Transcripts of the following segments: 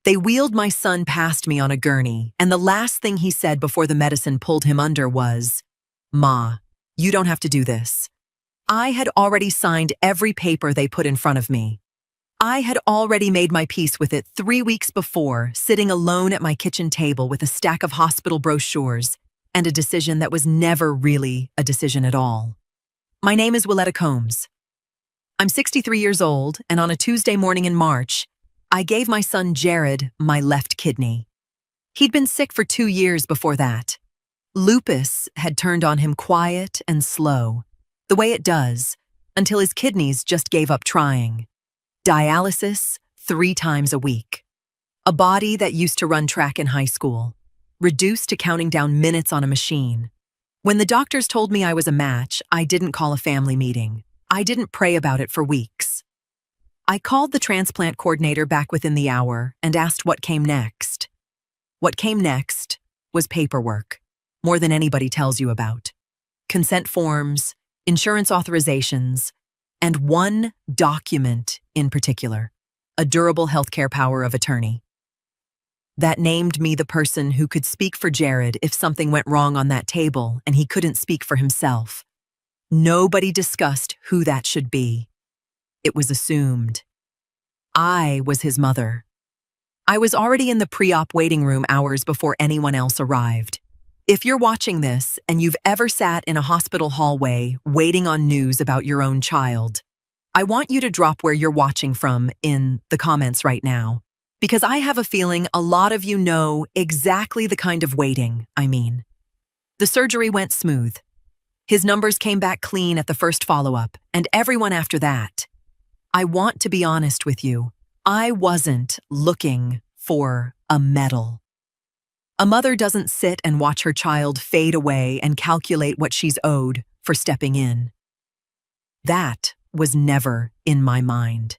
They wheeled my son past me on a gurney, and the last thing he said before the medicine pulled him under was, "Ma, you don't have to do this." I had already signed every paper they put in front of me. I had already made my peace with it 3 weeks before, sitting alone at my kitchen table with a stack of hospital brochures and a decision that was never really a decision at all. My name is Willetta Combs. I'm 63 years old, and on a Tuesday morning in March, I gave my son Jared my left kidney. He'd been sick for 2 years before that. Lupus had turned on him quiet and slow, the way it does, until his kidneys just gave up trying. Dialysis 3 times a week. A body that used to run track in high school, reduced to counting down minutes on a machine. When the doctors told me I was a match, I didn't call a family meeting. I didn't pray about it for weeks. I called the transplant coordinator back within the hour and asked what came next. What came next was paperwork, more than anybody tells you about. Consent forms, insurance authorizations, and one document in particular, a durable healthcare power of attorney. That named me the person who could speak for Jared if something went wrong on that table and he couldn't speak for himself. Nobody discussed who that should be. It was assumed. I was his mother. I was already in the pre-op waiting room hours before anyone else arrived. If you're watching this and you've ever sat in a hospital hallway waiting on news about your own child, I want you to drop where you're watching from in the comments right now, because I have a feeling a lot of you know exactly the kind of waiting I mean. The surgery went smooth. His numbers came back clean at the first follow-up, and everyone after that. I want to be honest with you. I wasn't looking for a medal. A mother doesn't sit and watch her child fade away and calculate what she's owed for stepping in. That was never in my mind.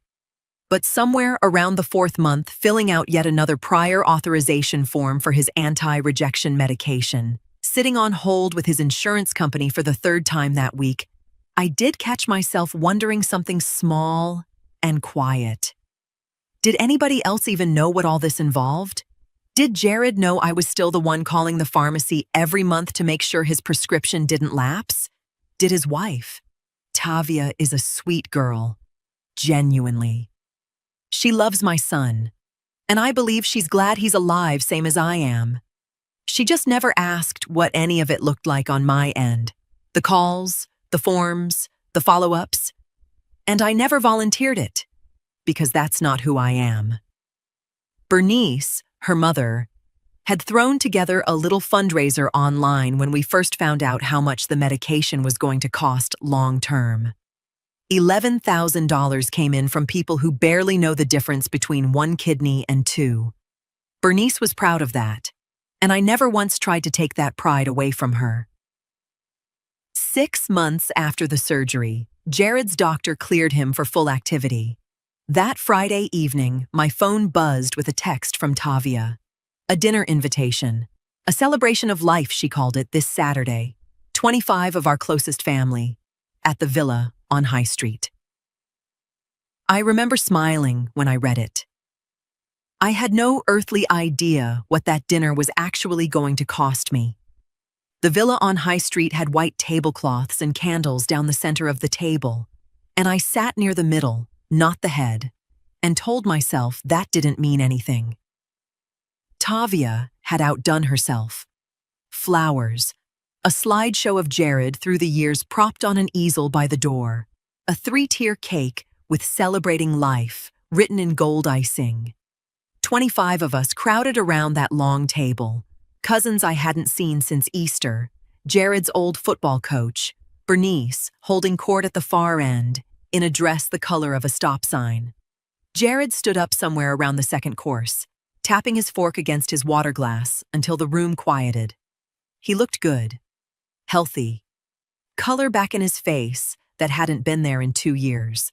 But somewhere around the 4th month, filling out yet another prior authorization form for his anti-rejection medication, sitting on hold with his insurance company for the 3rd time that week, I did catch myself wondering something small and quiet. Did anybody else even know what all this involved? Did Jared know I was still the one calling the pharmacy every month to make sure his prescription didn't lapse? Did his wife? Tavia is a sweet girl. Genuinely. She loves my son, and I believe she's glad he's alive same as I am. She just never asked what any of it looked like on my end. The calls, the forms, the follow-ups. And I never volunteered it, because that's not who I am. Bernice, her mother, had thrown together a little fundraiser online when we first found out how much the medication was going to cost long-term. $11,000 came in from people who barely know the difference between 1 kidney and 2. Bernice was proud of that, and I never once tried to take that pride away from her. 6 months after the surgery, Jared's doctor cleared him for full activity. That Friday evening, my phone buzzed with a text from Tavia. A dinner invitation. A celebration of life, she called it, this Saturday. 25 of our closest family. At the villa on High Street. I remember smiling when I read it. I had no earthly idea what that dinner was actually going to cost me. The villa on High Street had white tablecloths and candles down the center of the table, and I sat near the middle, not the head, and told myself that didn't mean anything. Tavia had outdone herself. Flowers, a slideshow of Jared through the years propped on an easel by the door, a 3-tier cake with celebrating life written in gold icing. 25 of us crowded around that long table, cousins I hadn't seen since Easter, Jared's old football coach, Bernice holding court at the far end, in a dress the color of a stop sign. Jared stood up somewhere around the second course, tapping his fork against his water glass until the room quieted. He looked good, healthy, color back in his face that hadn't been there in 2 years.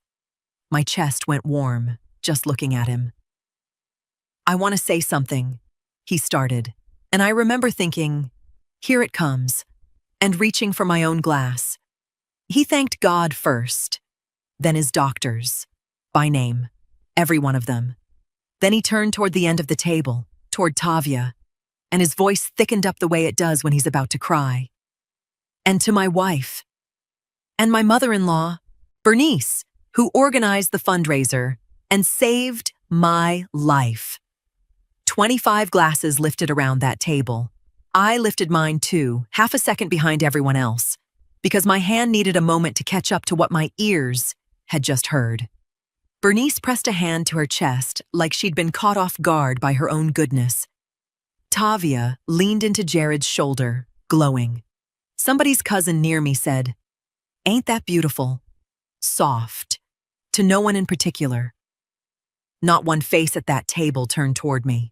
My chest went warm just looking at him. "I want to say something," he started, and I remember thinking, here it comes, and reaching for my own glass. He thanked God first, then his doctors, by name, every one of them. Then he turned toward the end of the table, toward Tavia, and his voice thickened up the way it does when he's about to cry. And to my wife. And my mother-in-law, Bernice, who organized the fundraiser and saved my life. 25 glasses lifted around that table. I lifted mine too, half a second behind everyone else, because my hand needed a moment to catch up to what my ears had just heard. Bernice pressed a hand to her chest like she'd been caught off guard by her own goodness. Tavia leaned into Jared's shoulder, glowing. Somebody's cousin near me said, "Ain't that beautiful?" Soft, to no one in particular. Not one face at that table turned toward me.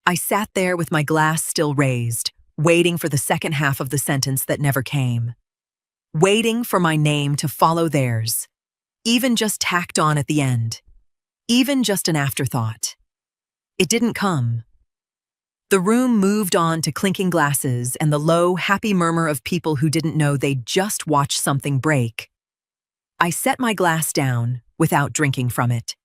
I sat there with my glass still raised, waiting for the second half of the sentence that never came. Waiting for my name to follow theirs, even just tacked on at the end, even just an afterthought. It didn't come. The room moved on to clinking glasses and the low, happy murmur of people who didn't know they'd just watched something break. I set my glass down without drinking from it.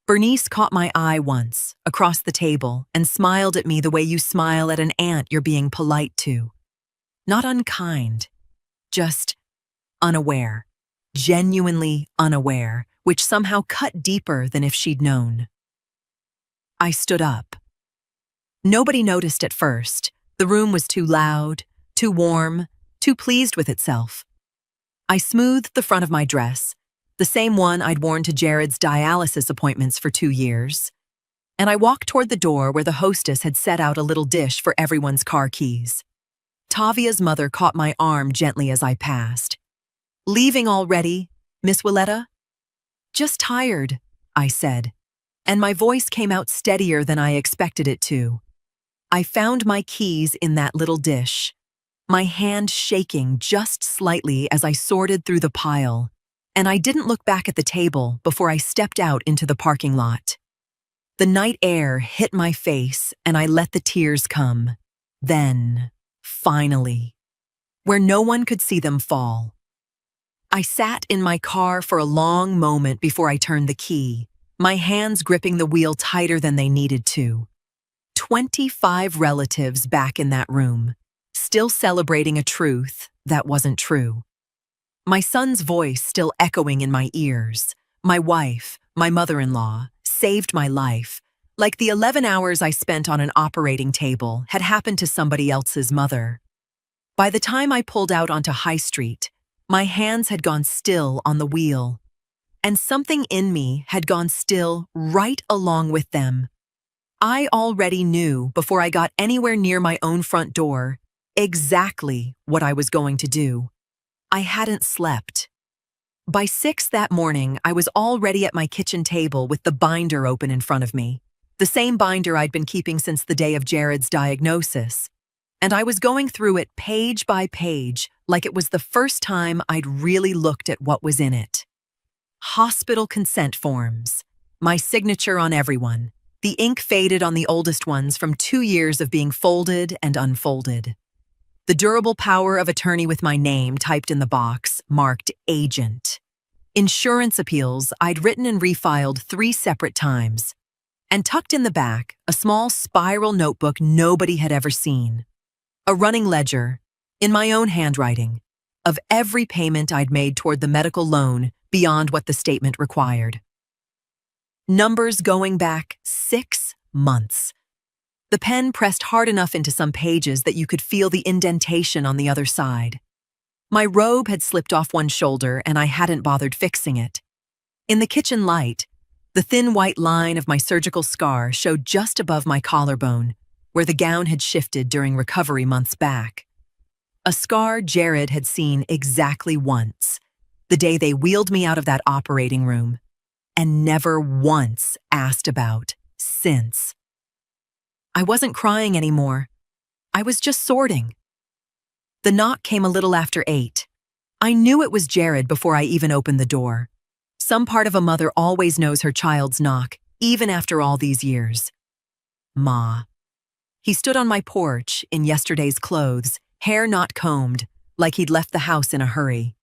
Bernice caught my eye once, across the table, and smiled at me the way you smile at an aunt you're being polite to. Not unkind, just unaware, genuinely unaware, which somehow cut deeper than if she'd known. I stood up. Nobody noticed at first. The room was too loud, too warm, too pleased with itself. I smoothed the front of my dress, the same one I'd worn to Jared's dialysis appointments for 2 years, and I walked toward the door where the hostess had set out a little dish for everyone's car keys. Tavia's mother caught my arm gently as I passed. "Leaving already, Miss Willetta?" "Just tired," I said, and my voice came out steadier than I expected it to. I found my keys in that little dish, my hand shaking just slightly as I sorted through the pile, and I didn't look back at the table before I stepped out into the parking lot. The night air hit my face and I let the tears come. Then, finally, where no one could see them fall. I sat in my car for a long moment before I turned the key, my hands gripping the wheel tighter than they needed to. 25 relatives back in that room, still celebrating a truth that wasn't true. My son's voice still echoing in my ears. My wife, my mother-in-law, saved my life, like the 11 hours I spent on an operating table had happened to somebody else's mother. By the time I pulled out onto High Street, my hands had gone still on the wheel, and something in me had gone still right along with them. I already knew, before I got anywhere near my own front door, exactly what I was going to do. I hadn't slept. By 6 that morning, I was already at my kitchen table with the binder open in front of me, the same binder I'd been keeping since the day of Jared's diagnosis, and I was going through it page by page like it was the first time I'd really looked at what was in it. Hospital consent forms, my signature on everyone, the ink faded on the oldest ones from 2 years of being folded and unfolded. The durable power of attorney with my name typed in the box, marked agent. Insurance appeals I'd written and refiled 3 separate times. And tucked in the back, a small spiral notebook nobody had ever seen. A running ledger, in my own handwriting, of every payment I'd made toward the medical loan beyond what the statement required. Numbers going back 6 months. The pen pressed hard enough into some pages that you could feel the indentation on the other side. My robe had slipped off one shoulder and I hadn't bothered fixing it. In the kitchen light, the thin white line of my surgical scar showed just above my collarbone, where the gown had shifted during recovery months back. A scar Jared had seen exactly once, the day they wheeled me out of that operating room, and never once asked about since. I wasn't crying anymore. I was just sorting. The knock came a little after 8. I knew it was Jared before I even opened the door. Some part of a mother always knows her child's knock, even after all these years. Ma. He stood on my porch in yesterday's clothes, hair not combed, like he'd left the house in a hurry.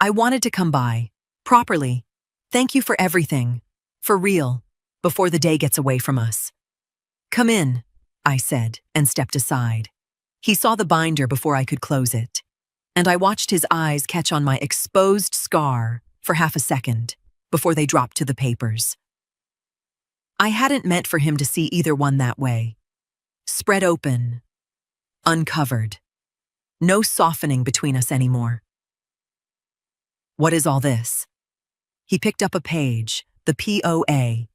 I wanted to come by, properly. Thank you for everything. For real. before the day gets away from us. Come in, I said, and stepped aside. He saw the binder before I could close it, and I watched his eyes catch on my exposed scar for half a second before they dropped to the papers. I hadn't meant for him to see either one that way. Spread open, uncovered. No softening between us anymore. What is all this? He picked up a page, the POA,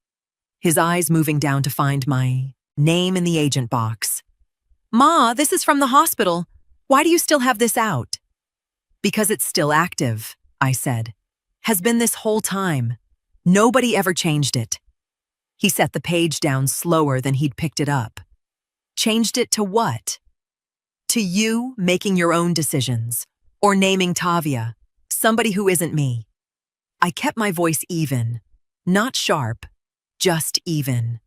his eyes moving down to find my name in the agent box. Ma, this is from the hospital. Why do you still have this out? Because it's still active, I said. Has been this whole time. Nobody ever changed it. He set the page down slower than he'd picked it up. Changed it to what? To you making your own decisions, or naming Tavia, somebody who isn't me. I kept my voice even, not sharp, just even.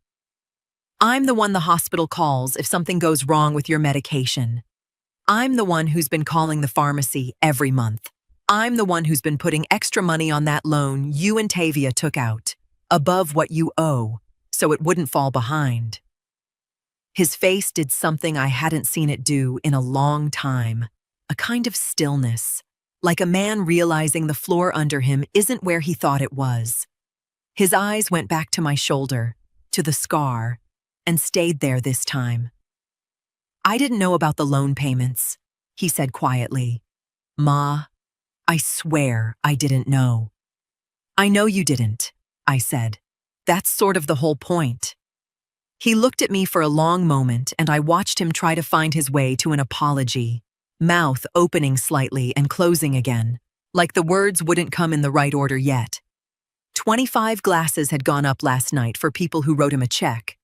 I'm the one the hospital calls if something goes wrong with your medication. I'm the one who's been calling the pharmacy every month. I'm the one who's been putting extra money on that loan you and Tavia took out, above what you owe, so it wouldn't fall behind. His face did something I hadn't seen it do in a long time, a kind of stillness, like a man realizing the floor under him isn't where he thought it was. His eyes went back to my shoulder, to the scar, and stayed there this time. I didn't know about the loan payments, he said quietly. Ma, I swear I didn't know. I know you didn't, I said. That's sort of the whole point. He looked at me for a long moment, and I watched him try to find his way to an apology, mouth opening slightly and closing again, like the words wouldn't come in the right order yet. 25 glasses had gone up last night for people who wrote him a check.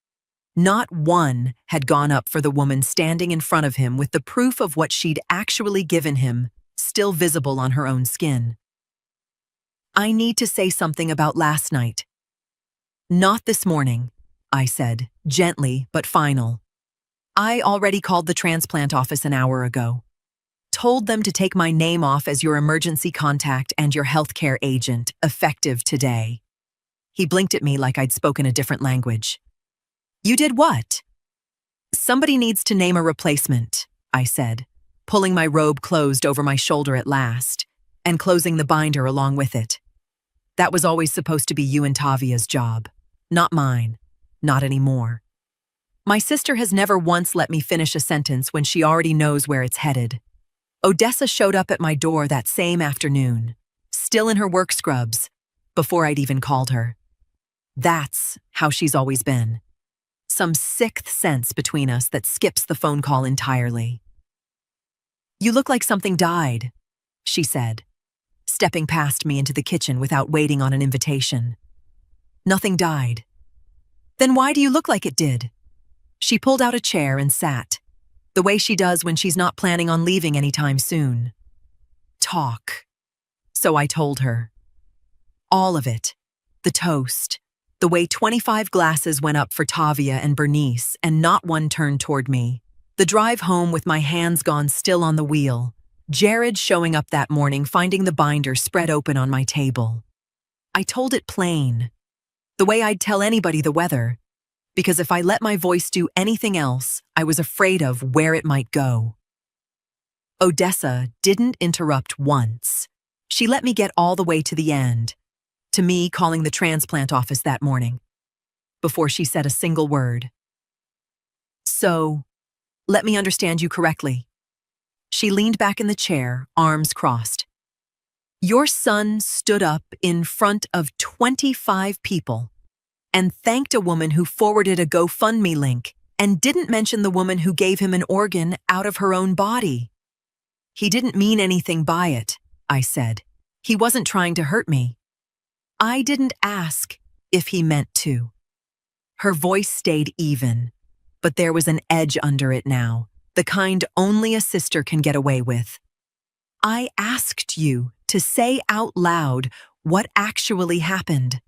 Not one had gone up for the woman standing in front of him with the proof of what she'd actually given him still visible on her own skin. I need to say something about last night. Not this morning, I said, gently but final. I already called the transplant office an hour ago. Told them to take my name off as your emergency contact and your healthcare agent, effective today. He blinked at me like I'd spoken a different language. You did what? Somebody needs to name a replacement, I said, pulling my robe closed over my shoulder at last, and closing the binder along with it. That was always supposed to be you and Tavia's job, not mine. Not anymore. My sister has never once let me finish a sentence when she already knows where it's headed. Odessa showed up at my door that same afternoon, still in her work scrubs, before I'd even called her. That's how she's always been. Some sixth sense between us that skips the phone call entirely. You look like something died, she said, stepping past me into the kitchen without waiting on an invitation. Nothing died. Then why do you look like it did? She pulled out a chair and sat, the way she does when she's not planning on leaving anytime soon. Talk. So I told her. All of it. The toast. The way 25 glasses went up for Tavia and Bernice and not one turned toward me. The drive home with my hands gone still on the wheel. Jared showing up that morning finding the binder spread open on my table. I told it plain. The way I'd tell anybody the weather, because if I let my voice do anything else, I was afraid of where it might go. Odessa didn't interrupt once. She let me get all the way to the end, to me calling the transplant office that morning, before she said a single word. So, let me understand you correctly. She leaned back in the chair, arms crossed. Your son stood up in front of 25 people and thanked a woman who forwarded a GoFundMe link and didn't mention the woman who gave him an organ out of her own body. He didn't mean anything by it, I said. He wasn't trying to hurt me. I didn't ask if he meant to. Her voice stayed even, but there was an edge under it now, the kind only a sister can get away with. I asked you to say out loud what actually happened.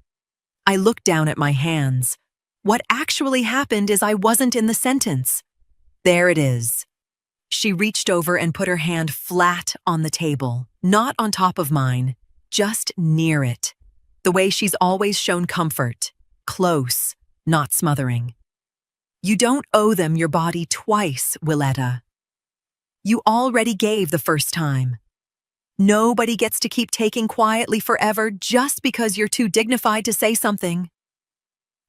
I looked down at my hands. What actually happened is I wasn't in the sentence. There it is. She reached over and put her hand flat on the table, not on top of mine, just near it, the way she's always shown comfort, close, not smothering. You don't owe them your body twice, Willetta. You already gave the first time. Nobody gets to keep taking quietly forever just because you're too dignified to say something.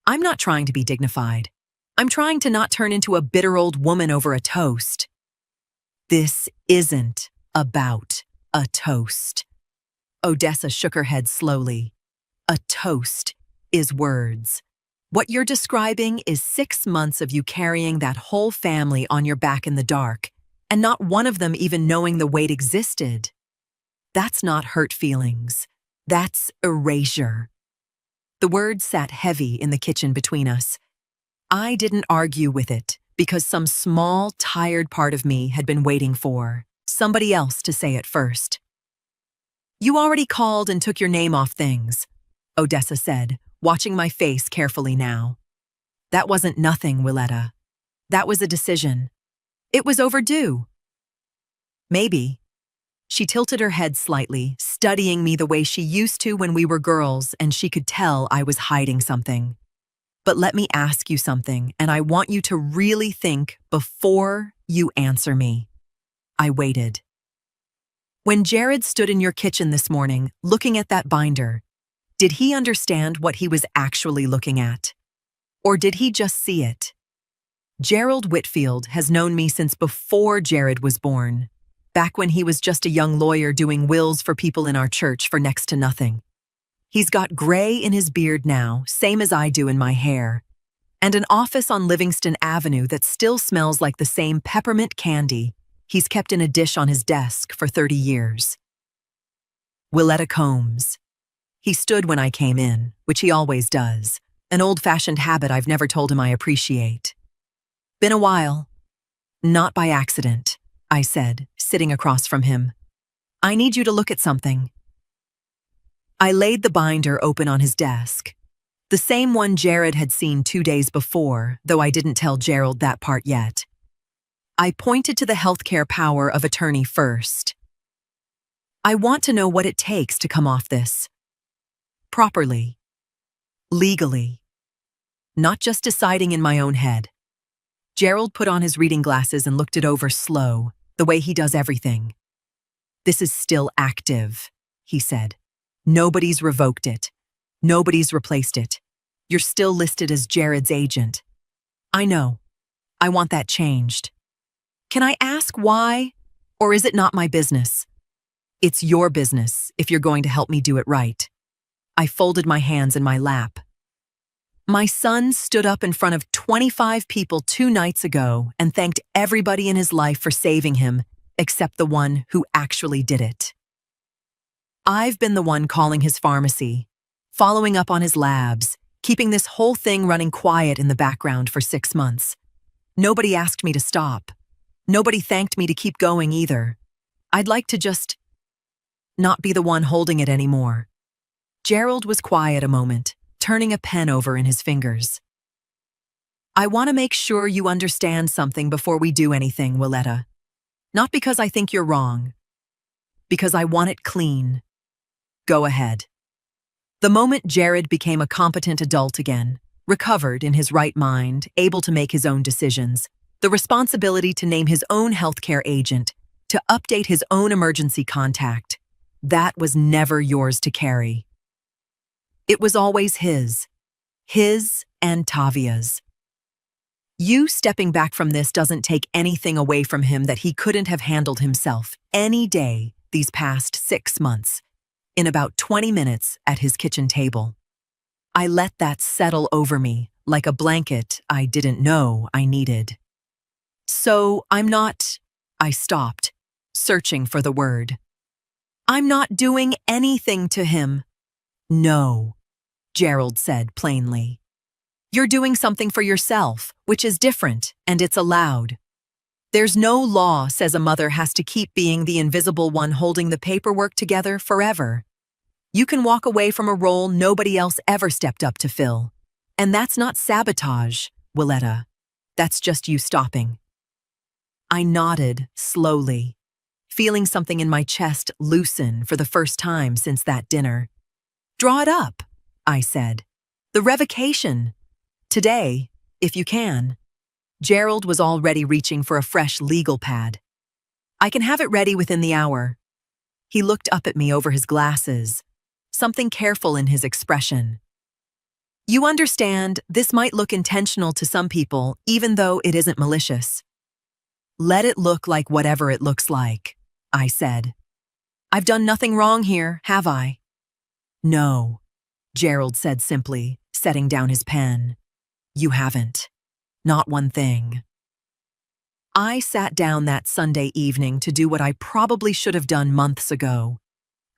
I'm not trying to be dignified. I'm trying to not turn into a bitter old woman over a toast. This isn't about a toast. Odessa shook her head slowly. A toast is words. What you're describing is 6 months of you carrying that whole family on your back in the dark, and not one of them even knowing the weight existed. That's not hurt feelings. That's erasure. The words sat heavy in the kitchen between us. I didn't argue with it because some small, tired part of me had been waiting for somebody else to say it first. You already called and took your name off things, Odessa said, watching my face carefully now. That wasn't nothing, Willetta. That was a decision. It was overdue. Maybe. She tilted her head slightly, studying me the way she used to when we were girls, and she could tell I was hiding something. But let me ask you something, and I want you to really think before you answer me. I waited. When Jared stood in your kitchen this morning, looking at that binder, did he understand what he was actually looking at? Or did he just see it? Gerald Whitfield has known me since before Jared was born, back when he was just a young lawyer doing wills for people in our church for next to nothing. He's got gray in his beard now, same as I do in my hair, and an office on Livingston Avenue that still smells like the same peppermint candy he's kept in a dish on his desk for 30 years. Willetta Combs. He stood when I came in, which he always does, an old-fashioned habit I've never told him I appreciate. Been a while. Not by accident, I said, sitting across from him. I need you to look at something. I laid the binder open on his desk. The same one Jared had seen 2 days before, though I didn't tell Gerald that part yet. I pointed to the healthcare power of attorney first. I want to know what it takes to come off this. Properly. Legally. Not just deciding in my own head. Gerald put on his reading glasses and looked it over slow, the way he does everything. This is still active, he said. Nobody's revoked it. Nobody's replaced it. You're still listed as Jared's agent. I know. I want that changed. Can I ask why? Or is it not my business? It's your business if you're going to help me do it right. I folded my hands in my lap. My son stood up in front of 25 people 2 nights ago and thanked everybody in his life for saving him, except the one who actually did it. I've been the one calling his pharmacy, following up on his labs, keeping this whole thing running quiet in the background for 6 months. Nobody asked me to stop. Nobody thanked me to keep going either. I'd like to just not be the one holding it anymore. Gerald was quiet a moment, turning a pen over in his fingers. I want to make sure you understand something before we do anything, Willetta. Not because I think you're wrong. Because I want it clean. Go ahead. The moment Jared became a competent adult again, recovered in his right mind, able to make his own decisions, the responsibility to name his own healthcare agent, to update his own emergency contact, that was never yours to carry. It was always his and Tavia's. You stepping back from this doesn't take anything away from him that he couldn't have handled himself any day these past 6 months, in about 20 minutes at his kitchen table. I let that settle over me like a blanket I didn't know I needed. So I stopped, searching for the word. I'm not doing anything to him. No, Gerald said plainly. You're doing something for yourself, which is different, and it's allowed. There's no law says a mother has to keep being the invisible one holding the paperwork together forever. You can walk away from a role nobody else ever stepped up to fill. And that's not sabotage, Willetta. That's just you stopping. I nodded slowly, feeling something in my chest loosen for the first time since that dinner. Draw it up, I said. The revocation. Today, if you can. Gerald was already reaching for a fresh legal pad. I can have it ready within the hour. He looked up at me over his glasses, something careful in his expression. You understand, this might look intentional to some people, even though it isn't malicious. Let it look like whatever it looks like, I said. I've done nothing wrong here, have I? No, Gerald said simply, setting down his pen. You haven't. Not one thing. I sat down that Sunday evening to do what I probably should have done months ago.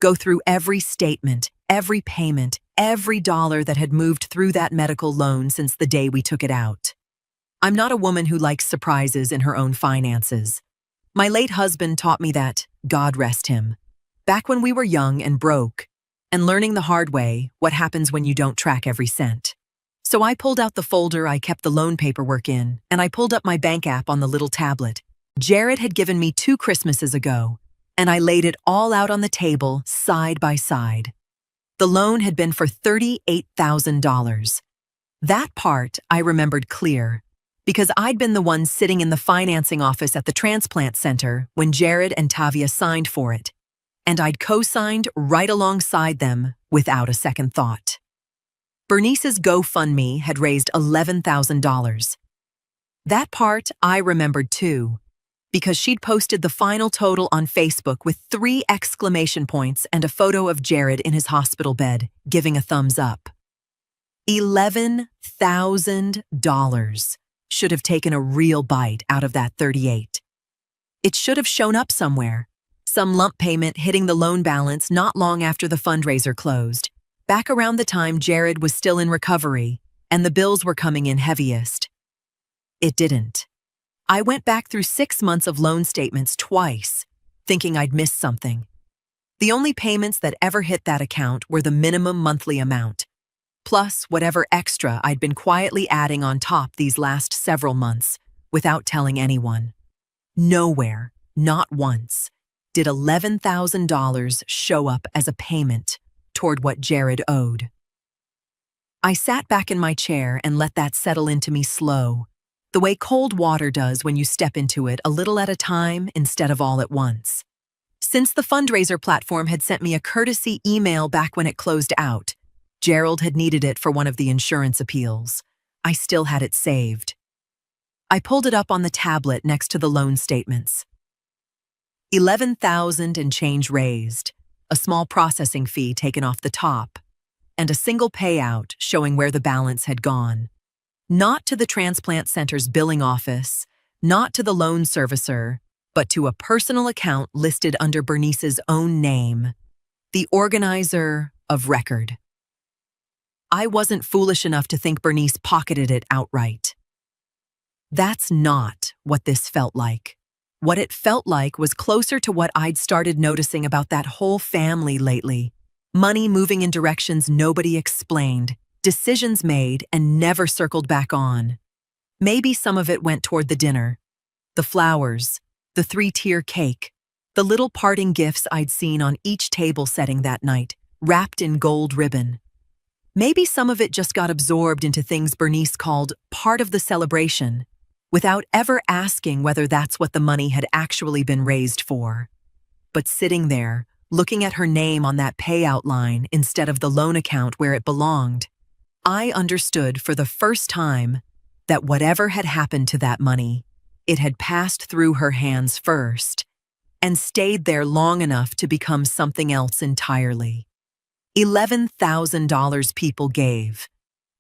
Go through every statement, every payment, every dollar that had moved through that medical loan since the day we took it out. I'm not a woman who likes surprises in her own finances. My late husband taught me that, God rest him, back when we were young and broke, and learning the hard way what happens when you don't track every cent. So I pulled out the folder I kept the loan paperwork in, and I pulled up my bank app on the little tablet Jared had given me 2 Christmases ago, and I laid it all out on the table side by side. The loan had been for $38,000. That part I remembered clear, because I'd been the one sitting in the financing office at the transplant center when Jared and Tavia signed for it, and I'd co-signed right alongside them without a second thought. Bernice's GoFundMe had raised $11,000. That part I remembered too, because she'd posted the final total on Facebook with 3 exclamation points and a photo of Jared in his hospital bed, giving a thumbs up. $11,000 should have taken a real bite out of that 38. It should have shown up somewhere, some lump payment hitting the loan balance not long after the fundraiser closed, back around the time Jared was still in recovery and the bills were coming in heaviest. It didn't. I went back through 6 months of loan statements twice, thinking I'd missed something. The only payments that ever hit that account were the minimum monthly amount, plus whatever extra I'd been quietly adding on top these last several months without telling anyone. Nowhere, not once, did $11,000 show up as a payment toward what Jared owed. I sat back in my chair and let that settle into me slow, the way cold water does when you step into it a little at a time instead of all at once. Since the fundraiser platform had sent me a courtesy email back when it closed out, Gerald had needed it for one of the insurance appeals. I still had it saved. I pulled it up on the tablet next to the loan statements. $11,000 and change raised, a small processing fee taken off the top, and a single payout showing where the balance had gone. Not to the transplant center's billing office, not to the loan servicer, but to a personal account listed under Bernice's own name, the organizer of record. I wasn't foolish enough to think Bernice pocketed it outright. That's not what this felt like. What it felt like was closer to what I'd started noticing about that whole family lately. Money moving in directions nobody explained, decisions made and never circled back on. Maybe some of it went toward the dinner, the flowers, the 3-tier cake, the little parting gifts I'd seen on each table setting that night, wrapped in gold ribbon. Maybe some of it just got absorbed into things Bernice called part of the celebration, without ever asking whether that's what the money had actually been raised for. But sitting there, looking at her name on that payout line instead of the loan account where it belonged, I understood for the first time that whatever had happened to that money, it had passed through her hands first and stayed there long enough to become something else entirely. $11,000 people gave,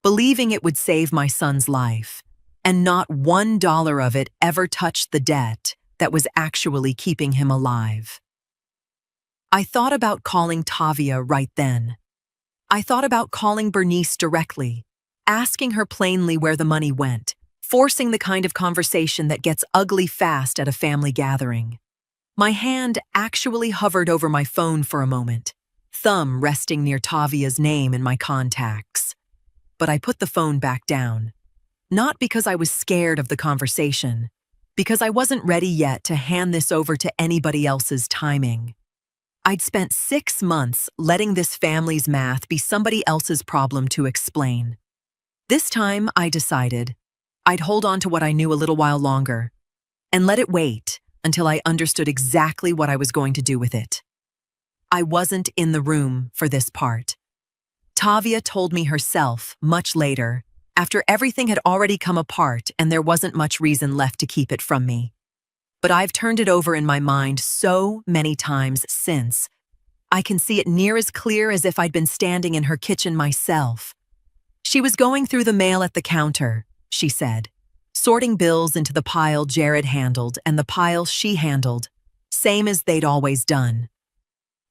believing it would save my son's life, and not $1 of it ever touched the debt that was actually keeping him alive. I thought about calling Tavia right then. I thought about calling Bernice directly, asking her plainly where the money went, forcing the kind of conversation that gets ugly fast at a family gathering. My hand actually hovered over my phone for a moment, thumb resting near Tavia's name in my contacts. But I put the phone back down. Not because I was scared of the conversation, because I wasn't ready yet to hand this over to anybody else's timing. I'd spent 6 months letting this family's math be somebody else's problem to explain, This time, I decided I'd hold on to what I knew a little while longer and let it wait until I understood exactly what I was going to do with it. I wasn't in the room for this part. Tavia told me herself much later, after everything had already come apart and there wasn't much reason left to keep it from me. But I've turned it over in my mind so many times since. I can see it near as clear as if I'd been standing in her kitchen myself. She was going through the mail at the counter, she said, sorting bills into the pile Jared handled and the pile she handled, same as they'd always done.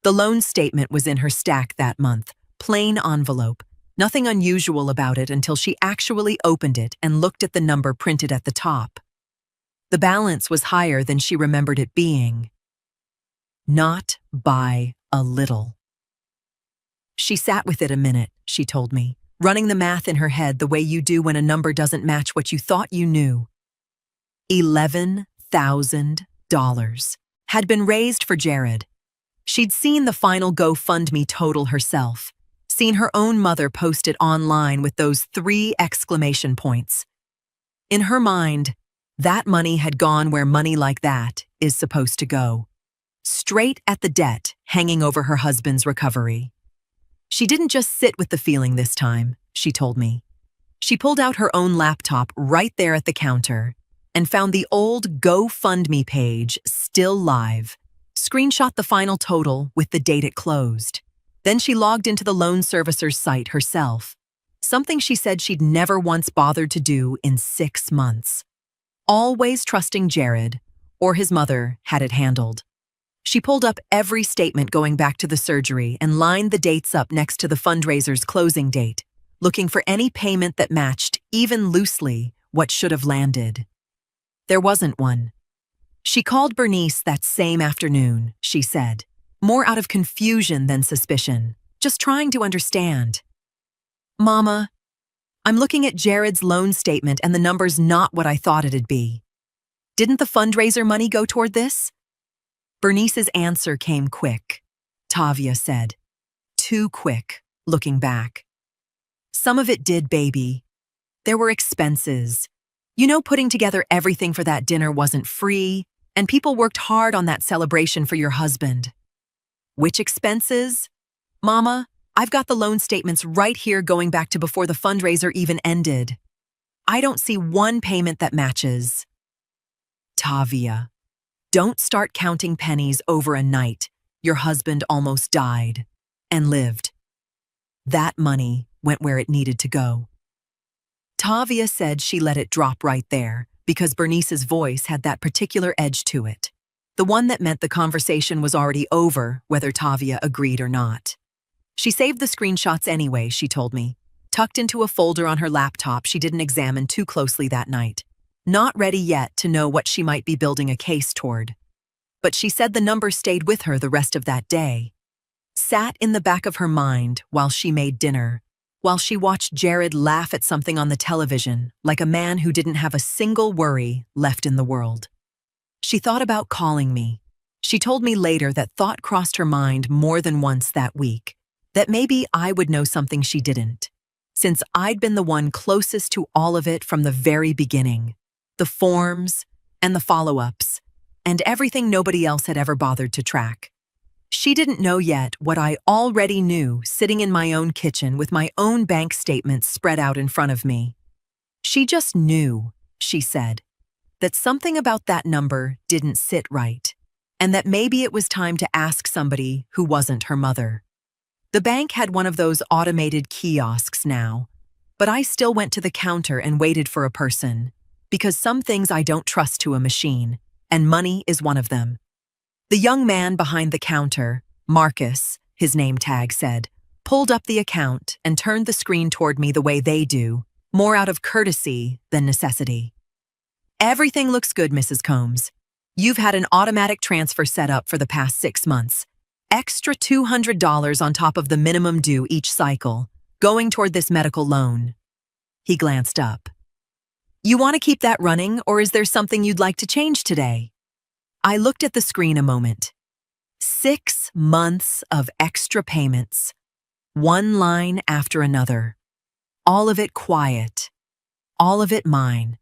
The loan statement was in her stack that month, plain envelope, nothing unusual about it until she actually opened it and looked at the number printed at the top. The balance was higher than she remembered it being. Not by a little. She sat with it a minute, she told me, running the math in her head the way you do when a number doesn't match what you thought you knew. $11,000 had been raised for Jared. She'd seen the final GoFundMe total herself, seen her own mother post it online with those 3 exclamation points. In her mind, that money had gone where money like that is supposed to go, straight at the debt hanging over her husband's recovery. She didn't just sit with the feeling this time, she told me. She pulled out her own laptop right there at the counter and found the old GoFundMe page still live, screenshot the final total with the date it closed. Then she logged into the loan servicer's site herself, something she said she'd never once bothered to do in 6 months. Always trusting Jared, or his mother, had it handled. She pulled up every statement going back to the surgery and lined the dates up next to the fundraiser's closing date, looking for any payment that matched, even loosely, what should have landed. There wasn't one. She called Bernice that same afternoon, she said, more out of confusion than suspicion, just trying to understand. Mama, I'm looking at Jared's loan statement and the number's not what I thought it'd be. Didn't the fundraiser money go toward this? Bernice's answer came quick, Tavia said. Too quick, looking back. Some of it did, baby. There were expenses. You know, putting together everything for that dinner wasn't free, and people worked hard on that celebration for your husband. Which expenses? Mama, I've got the loan statements right here going back to before the fundraiser even ended. I don't see one payment that matches. Tavia, don't start counting pennies over a night. Your husband almost died and lived. That money went where it needed to go. Tavia said she let it drop right there because Bernice's voice had that particular edge to it, the one that meant the conversation was already over whether Tavia agreed or not. She saved the screenshots anyway, she told me, tucked into a folder on her laptop she didn't examine too closely that night, not ready yet to know what she might be building a case toward. But she said the number stayed with her the rest of that day, sat in the back of her mind while she made dinner, while she watched Jared laugh at something on the television like a man who didn't have a single worry left in the world. She thought about calling me. She told me later that thought crossed her mind more than once that week, that maybe I would know something she didn't, since I'd been the one closest to all of it from the very beginning, the forms and the follow-ups, and everything nobody else had ever bothered to track. She didn't know yet what I already knew sitting in my own kitchen with my own bank statements spread out in front of me. She just knew, she said, that something about that number didn't sit right, and that maybe it was time to ask somebody who wasn't her mother. The bank had one of those automated kiosks now, but I still went to the counter and waited for a person, because some things I don't trust to a machine, and money is one of them. The young man behind the counter, Marcus, his name tag said, pulled up the account and turned the screen toward me the way they do, more out of courtesy than necessity. Everything looks good, Mrs. Combs. You've had an automatic transfer set up for the past 6 months. Extra $200 on top of the minimum due each cycle, going toward this medical loan. He glanced up. You want to keep that running, or is there something you'd like to change today? I looked at the screen a moment. 6 months of extra payments, one line after another. All of it quiet. All of it mine.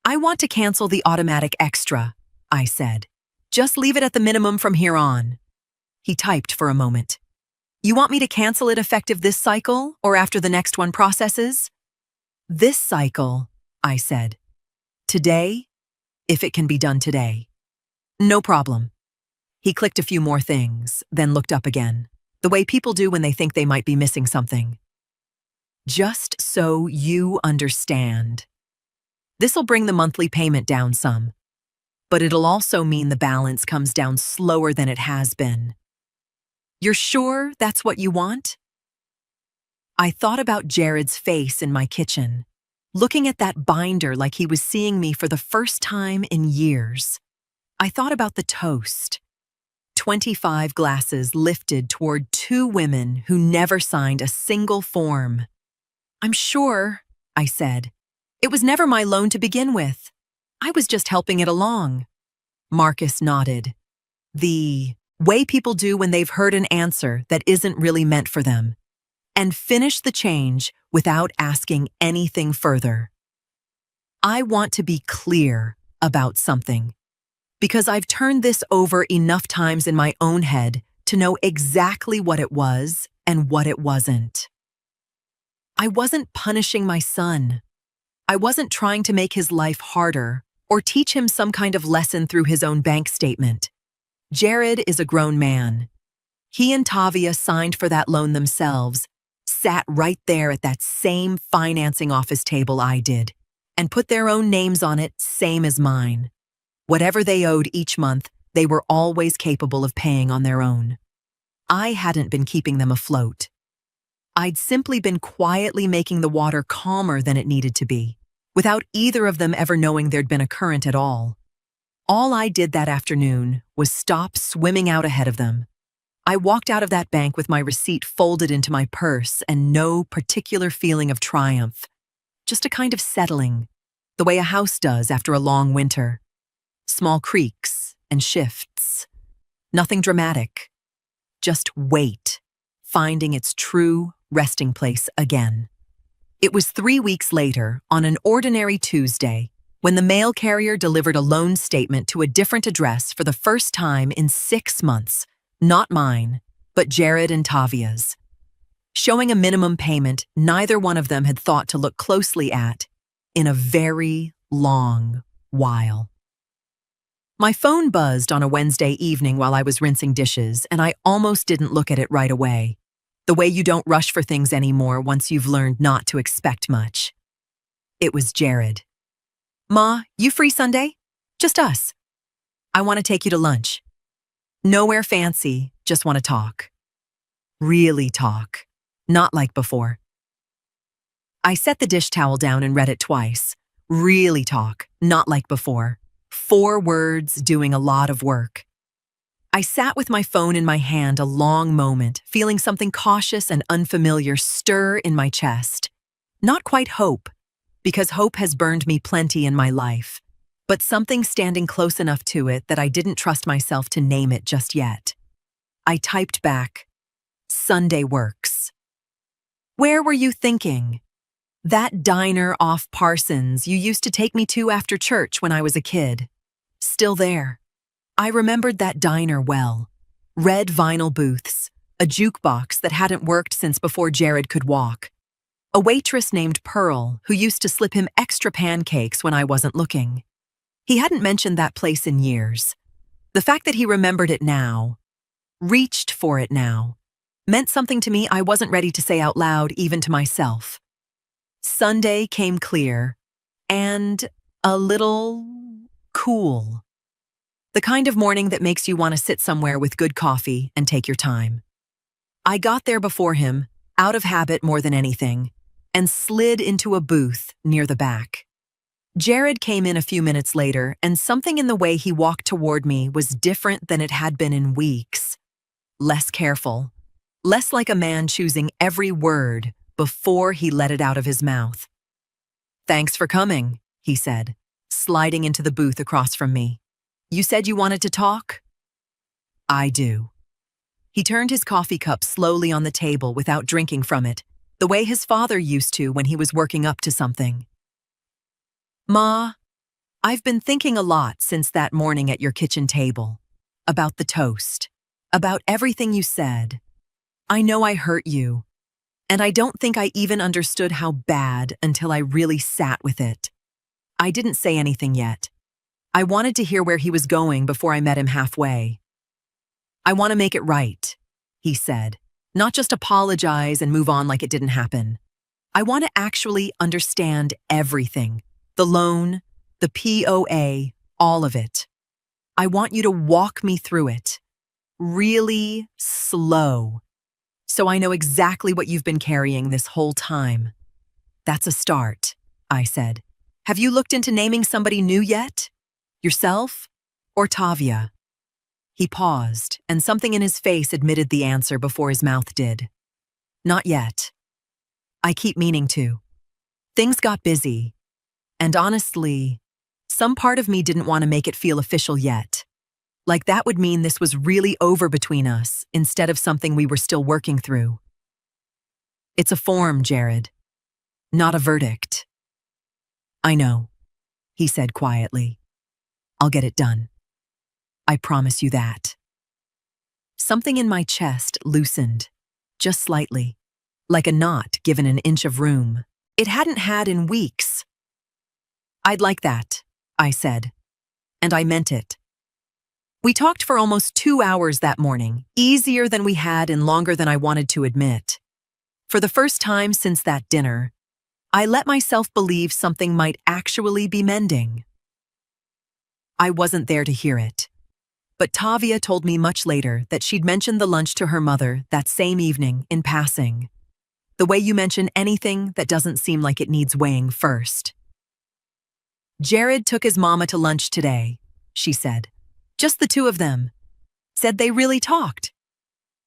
I want to cancel the automatic extra, I said. Just leave it at the minimum from here on. He typed for a moment. You want me to cancel it effective this cycle or after the next one processes? This cycle, I said. Today, if it can be done today. No problem. He clicked a few more things, then looked up again, the way people do when they think they might be missing something. Just so you understand. This'll bring the monthly payment down some, but it'll also mean the balance comes down slower than it has been. You're sure that's what you want? I thought about Jared's face in my kitchen, looking at that binder like he was seeing me for the first time in years. I thought about the toast. 25 glasses lifted toward 2 women who never signed a single form. I'm sure, I said. It was never my loan to begin with. I was just helping it along. Marcus nodded. The way people do when they've heard an answer that isn't really meant for them, and finish the change without asking anything further. I want to be clear about something, because I've turned this over enough times in my own head to know exactly what it was and what it wasn't. I wasn't punishing my son. I wasn't trying to make his life harder or teach him some kind of lesson through his own bank statement. Jared is a grown man. He and Tavia signed for that loan themselves, sat right there at that same financing office table I did, and put their own names on it, same as mine. Whatever they owed each month, they were always capable of paying on their own. I hadn't been keeping them afloat. I'd simply been quietly making the water calmer than it needed to be, without either of them ever knowing there'd been a current at all. All I did that afternoon was stop swimming out ahead of them. I walked out of that bank with my receipt folded into my purse and no particular feeling of triumph, just a kind of settling, the way a house does after a long winter. Small creaks and shifts. Nothing dramatic. Just weight, finding its true resting place again. It was 3 weeks later, on an ordinary Tuesday, when the mail carrier delivered a loan statement to a different address for the first time in 6 months, not mine, but Jared and Tavia's. Showing a minimum payment neither one of them had thought to look closely at in a very long while. My phone buzzed on a Wednesday evening while I was rinsing dishes, and I almost didn't look at it right away. The way you don't rush for things anymore once you've learned not to expect much. It was Jared. Ma, you free Sunday? Just us. I want to take you to lunch. Nowhere fancy, just want to talk. Really talk. Not like before. I set the dish towel down and read it twice. Really talk, not like before. 4 words doing a lot of work. I sat with my phone in my hand a long moment, feeling something cautious and unfamiliar stir in my chest. Not quite hope, because hope has burned me plenty in my life, but something standing close enough to it that I didn't trust myself to name it just yet. I typed back, Sunday works. Where were you thinking? That diner off Parsons you used to take me to after church when I was a kid. Still there. I remembered that diner well. Red vinyl booths, a jukebox that hadn't worked since before Jared could walk. A waitress named Pearl who used to slip him extra pancakes when I wasn't looking. He hadn't mentioned that place in years. The fact that he remembered it now, reached for it now, meant something to me I wasn't ready to say out loud even to myself. Sunday came clear and a little cool. The kind of morning that makes you want to sit somewhere with good coffee and take your time. I got there before him, out of habit more than anything, and slid into a booth near the back. Jared came in a few minutes later, and something in the way he walked toward me was different than it had been in weeks. Less careful, less like a man choosing every word before he let it out of his mouth. Thanks for coming, he said, sliding into the booth across from me. You said you wanted to talk? I do. He turned his coffee cup slowly on the table without drinking from it, the way his father used to when he was working up to something. Ma, I've been thinking a lot since that morning at your kitchen table. About the toast. About everything you said. I know I hurt you. And I don't think I even understood how bad until I really sat with it. I didn't say anything yet. I wanted to hear where he was going before I met him halfway. I want to make it right, he said. Not just apologize and move on like it didn't happen. I want to actually understand everything. The loan, the POA, all of it. I want you to walk me through it. Really slow. So I know exactly what you've been carrying this whole time. That's a start, I said. Have you looked into naming somebody new yet? Yourself? Or Tavia? He paused, and something in his face admitted the answer before his mouth did. Not yet. I keep meaning to. Things got busy, and honestly, some part of me didn't want to make it feel official yet. Like that would mean this was really over between us instead of something we were still working through. It's a form, Jared. Not a verdict. I know, he said quietly. I'll get it done. I promise you that. Something in my chest loosened, just slightly, like a knot given an inch of room. It hadn't had in weeks. I'd like that, I said, and I meant it. We talked for almost 2 hours that morning, easier than we had and longer than I wanted to admit. For the first time since that dinner, I let myself believe something might actually be mending. I wasn't there to hear it. But Tavia told me much later that she'd mentioned the lunch to her mother that same evening in passing. The way you mention anything that doesn't seem like it needs weighing first. Jared took his mama to lunch today, she said. Just the two of them. Said they really talked.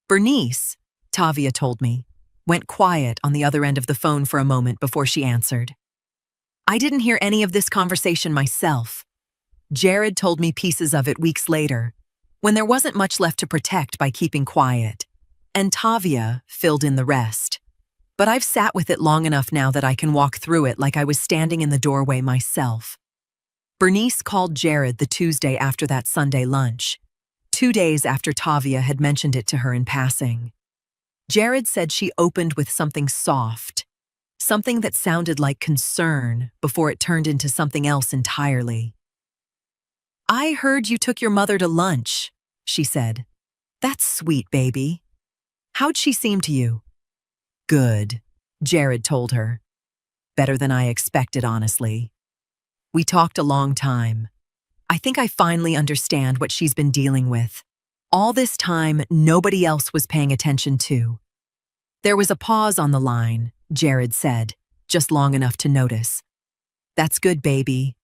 Bernice, Tavia told me, went quiet on the other end of the phone for a moment before she answered. I didn't hear any of this conversation myself. Jared told me pieces of it weeks later, when there wasn't much left to protect by keeping quiet, and Tavia filled in the rest. But I've sat with it long enough now that I can walk through it like I was standing in the doorway myself. Bernice called Jared the Tuesday after that Sunday lunch, 2 days after Tavia had mentioned it to her in passing. Jared said she opened with something soft, something that sounded like concern before it turned into something else entirely. I heard you took your mother to lunch, she said. That's sweet, baby. How'd she seem to you? Good, Jared told her. Better than I expected, honestly. We talked a long time. I think I finally understand what she's been dealing with. All this time, nobody else was paying attention to. There was a pause on the line, Jared said, just long enough to notice. That's good, baby.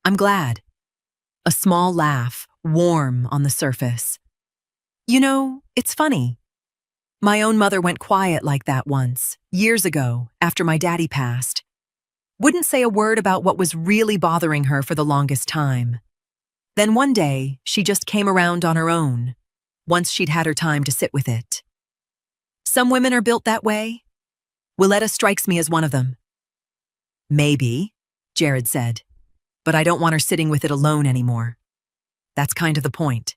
I'm glad. A small laugh, warm on the surface. You know, it's funny. My own mother went quiet like that once, years ago, after my daddy passed. Wouldn't say a word about what was really bothering her for the longest time. Then one day, she just came around on her own, once she'd had her time to sit with it. Some women are built that way. Willetta strikes me as one of them. Maybe, Jared said, but I don't want her sitting with it alone anymore. That's kind of the point.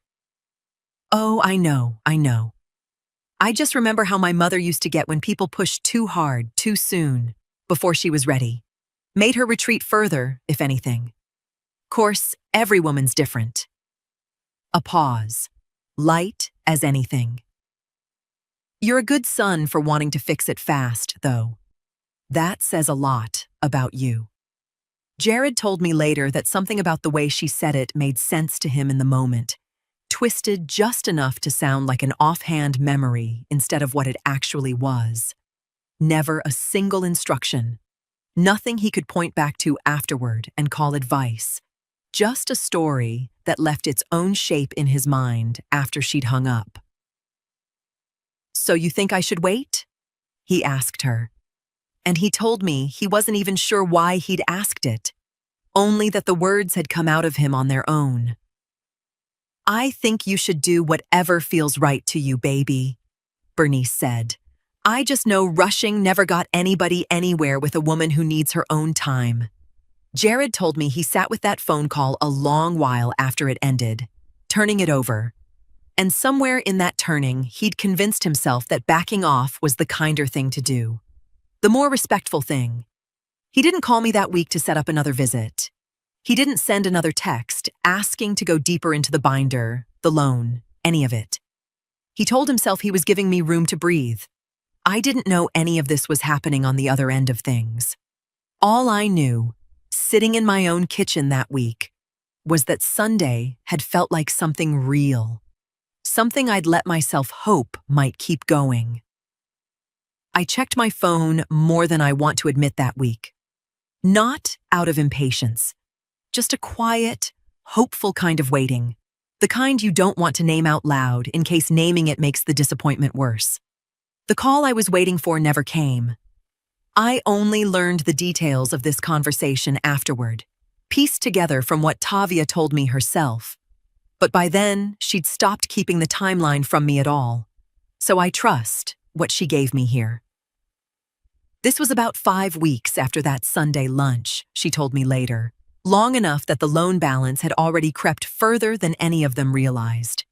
Oh, I know. I just remember how my mother used to get when people pushed too hard, too soon, before she was ready. Made her retreat further, if anything. Course, every woman's different. A pause, light as anything. You're a good son for wanting to fix it fast, though. That says a lot about you. Jared told me later that something about the way she said it made sense to him in the moment, twisted just enough to sound like an offhand memory instead of what it actually was. Never a single instruction. Nothing he could point back to afterward and call advice. Just a story that left its own shape in his mind after she'd hung up. So you think I should wait? He asked her. And he told me he wasn't even sure why he'd asked it, only that the words had come out of him on their own. I think you should do whatever feels right to you, baby, Bernice said, I just know rushing never got anybody anywhere with a woman who needs her own time. Jared told me he sat with that phone call a long while after it ended, turning it over. And somewhere in that turning, he'd convinced himself that backing off was the kinder thing to do, the more respectful thing. He didn't call me that week to set up another visit. He didn't send another text asking to go deeper into the binder, the loan, any of it. He told himself he was giving me room to breathe. I didn't know any of this was happening on the other end of things. All I knew, sitting in my own kitchen that week, was that Sunday had felt like something real, something I'd let myself hope might keep going. I checked my phone more than I want to admit that week. Not out of impatience, just a quiet, hopeful kind of waiting, the kind you don't want to name out loud in case naming it makes the disappointment worse. The call I was waiting for never came. I only learned the details of this conversation afterward, pieced together from what Tavia told me herself. But by then, she'd stopped keeping the timeline from me at all. So I trust what she gave me here. This was about 5 weeks after that Sunday lunch, she told me later, long enough that the loan balance had already crept further than any of them realized.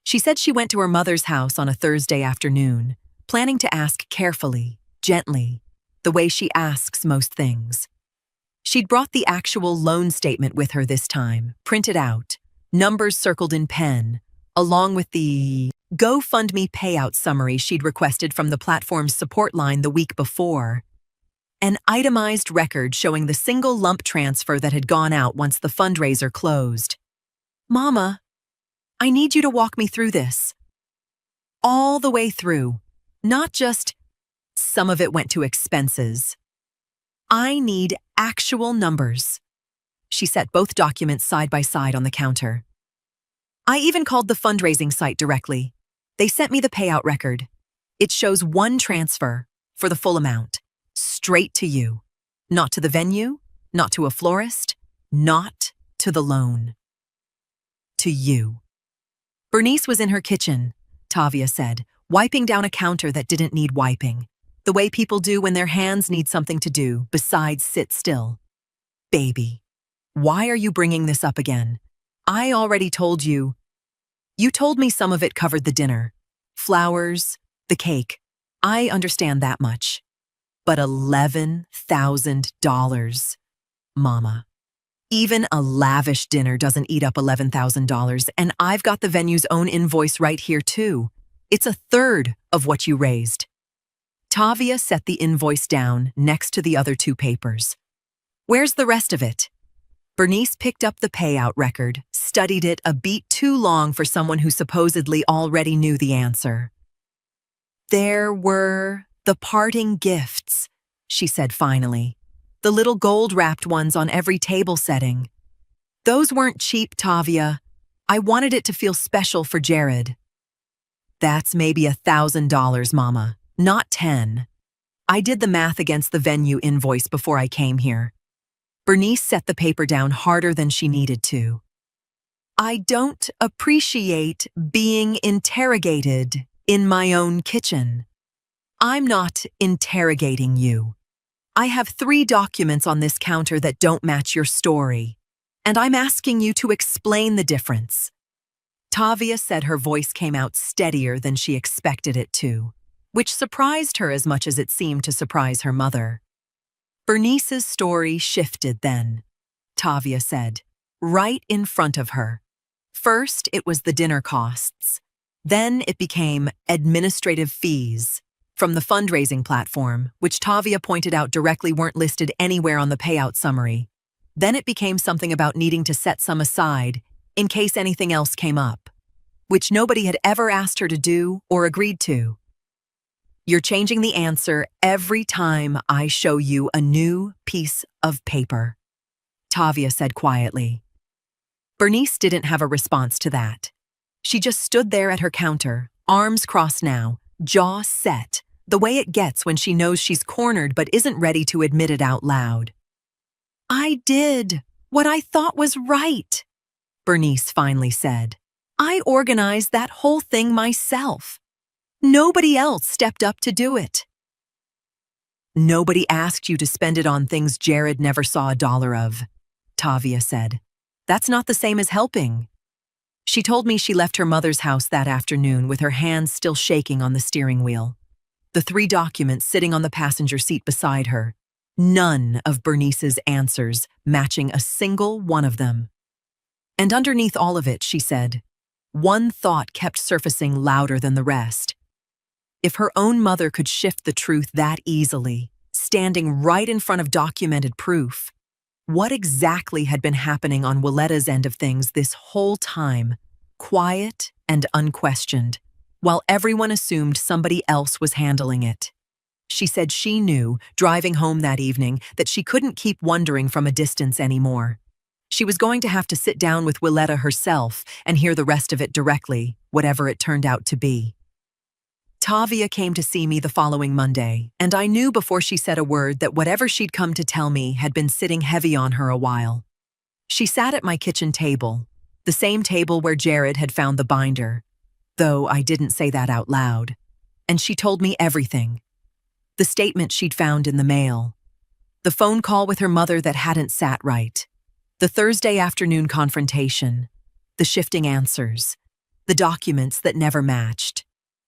She said she went to her mother's house on a Thursday afternoon, planning to ask carefully, gently, the way she asks most things. She'd brought the actual loan statement with her this time, printed out, numbers circled in pen, along with the GoFundMe payout summary she'd requested from the platform's support line the week before. An itemized record showing the single lump transfer that had gone out once the fundraiser closed. Mama, I need you to walk me through this. All the way through, not just some of it went to expenses. I need actual numbers. She set both documents side by side on the counter. I even called the fundraising site directly. They sent me the payout record. It shows one transfer for the full amount, straight to you. Not to the venue, not to a florist, not to the loan. To you. Bernice was in her kitchen, Tavia said, wiping down a counter that didn't need wiping, the way people do when their hands need something to do besides sit still. Baby, why are you bringing this up again? I already told you. You told me some of it covered the dinner, flowers, the cake. I understand that much. But $11,000, Mama. Even a lavish dinner doesn't eat up $11,000, and I've got the venue's own invoice right here too. It's a third of what you raised. Tavia set the invoice down next to the other 2 papers. Where's the rest of it? Bernice picked up the payout record, studied it a beat too long for someone who supposedly already knew the answer. There were the parting gifts, she said finally. The little gold-wrapped ones on every table setting. Those weren't cheap, Tavia. I wanted it to feel special for Jared. That's maybe $1,000, Mama, not 10. I did the math against the venue invoice before I came here. Bernice set the paper down harder than she needed to. I don't appreciate being interrogated in my own kitchen. I'm not interrogating you. I have 3 documents on this counter that don't match your story, and I'm asking you to explain the difference. Tavia said her voice came out steadier than she expected it to, which surprised her as much as it seemed to surprise her mother. Bernice's story shifted then, Tavia said, right in front of her. First, it was the dinner costs. Then it became administrative fees from the fundraising platform, which Tavia pointed out directly weren't listed anywhere on the payout summary. Then it became something about needing to set some aside in case anything else came up, which nobody had ever asked her to do or agreed to. You're changing the answer every time I show you a new piece of paper, Tavia said quietly. Bernice didn't have a response to that. She just stood there at her counter, arms crossed now, jaw set, the way it gets when she knows she's cornered but isn't ready to admit it out loud. I did what I thought was right, Bernice finally said. I organized that whole thing myself. Nobody else stepped up to do it. Nobody asked you to spend it on things Jared never saw a dollar of, Tavia said. That's not the same as helping. She told me she left her mother's house that afternoon with her hands still shaking on the steering wheel. The 3 documents sitting on the passenger seat beside her. None of Bernice's answers matching a single one of them. And underneath all of it, she said, one thought kept surfacing louder than the rest. If her own mother could shift the truth that easily, standing right in front of documented proof, what exactly had been happening on Willetta's end of things this whole time, quiet and unquestioned, while everyone assumed somebody else was handling it? She said she knew, driving home that evening, that she couldn't keep wondering from a distance anymore. She was going to have to sit down with Willetta herself and hear the rest of it directly, whatever it turned out to be. Tavia came to see me the following Monday, and I knew before she said a word that whatever she'd come to tell me had been sitting heavy on her a while. She sat at my kitchen table, the same table where Jared had found the binder, though I didn't say that out loud, and she told me everything. The statement she'd found in the mail, the phone call with her mother that hadn't sat right, the Thursday afternoon confrontation, the shifting answers, the documents that never matched,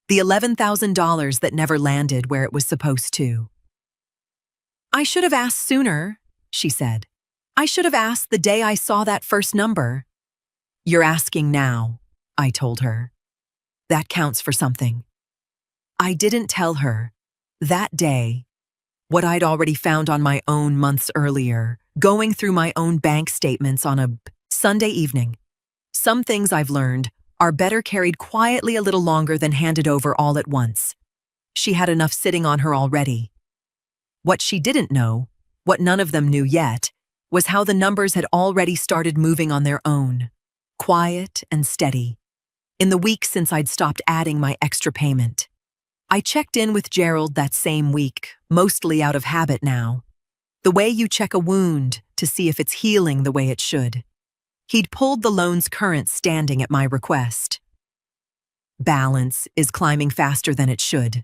the $11,000 that never landed where it was supposed to. I should have asked sooner, she said. I should have asked the day I saw that first number. You're asking now, I told her. That counts for something. I didn't tell her, that day, what I'd already found on my own months earlier, going through my own bank statements on a Sunday evening. Some things I've learned are better carried quietly a little longer than handed over all at once. She had enough sitting on her already. What she didn't know, what none of them knew yet, was how the numbers had already started moving on their own, quiet and steady. In the weeks since I'd stopped adding my extra payment. I checked in with Gerald that same week, mostly out of habit now. The way you check a wound to see if it's healing the way it should. He'd pulled the loan's current standing at my request. Balance is climbing faster than it should,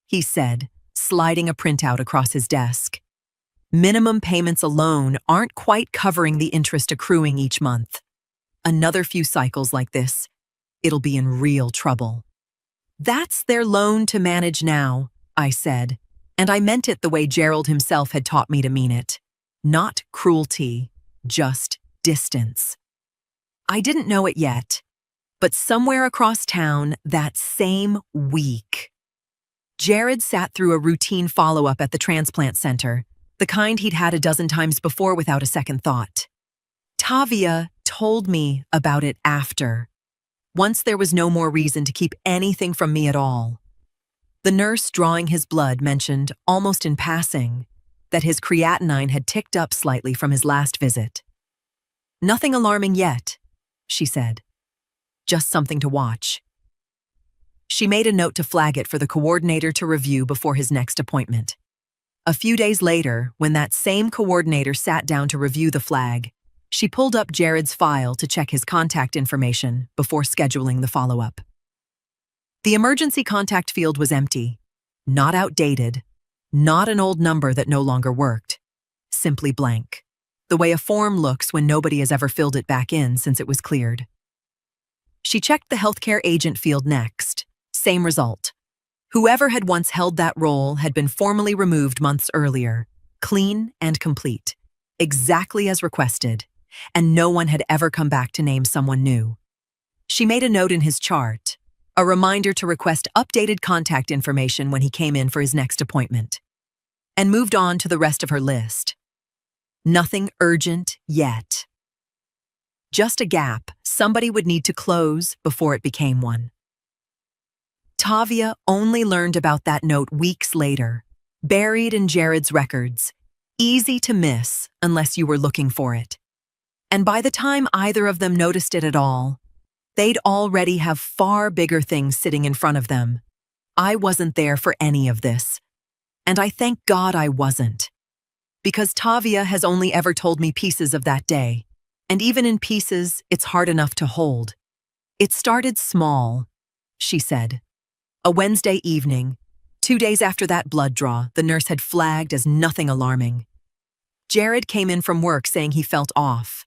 he said, sliding a printout across his desk. Minimum payments alone aren't quite covering the interest accruing each month. Another few cycles like this, it'll be in real trouble. That's their loan to manage now, I said, and I meant it the way Gerald himself had taught me to mean it. Not cruelty, just distance. I didn't know it yet, but somewhere across town that same week, Jared sat through a routine follow-up at the transplant center, the kind he'd had a dozen times before without a second thought. Tavia told me about it after, once there was no more reason to keep anything from me at all. The nurse drawing his blood mentioned, almost in passing, that his creatinine had ticked up slightly from his last visit. Nothing alarming yet, she said. Just something to watch. She made a note to flag it for the coordinator to review before his next appointment. A few days later, when that same coordinator sat down to review the flag, she pulled up Jared's file to check his contact information before scheduling the follow-up. The emergency contact field was empty, not outdated, not an old number that no longer worked, simply blank, the way a form looks when nobody has ever filled it back in since it was cleared. She checked the healthcare agent field next. Same result. Whoever had once held that role had been formally removed months earlier, clean and complete, exactly as requested, and no one had ever come back to name someone new. She made a note in his chart, a reminder to request updated contact information when he came in for his next appointment, and moved on to the rest of her list. Nothing urgent yet. Just a gap somebody would need to close before it became one. Tavia only learned about that note weeks later, buried in Jared's records, easy to miss unless you were looking for it. And by the time either of them noticed it at all, they'd already have far bigger things sitting in front of them. I wasn't there for any of this. And I thank God I wasn't. Because Tavia has only ever told me pieces of that day. And even in pieces, it's hard enough to hold. It started small, she said. A Wednesday evening, 2 days after that blood draw, the nurse had flagged as nothing alarming. Jared came in from work saying he felt off,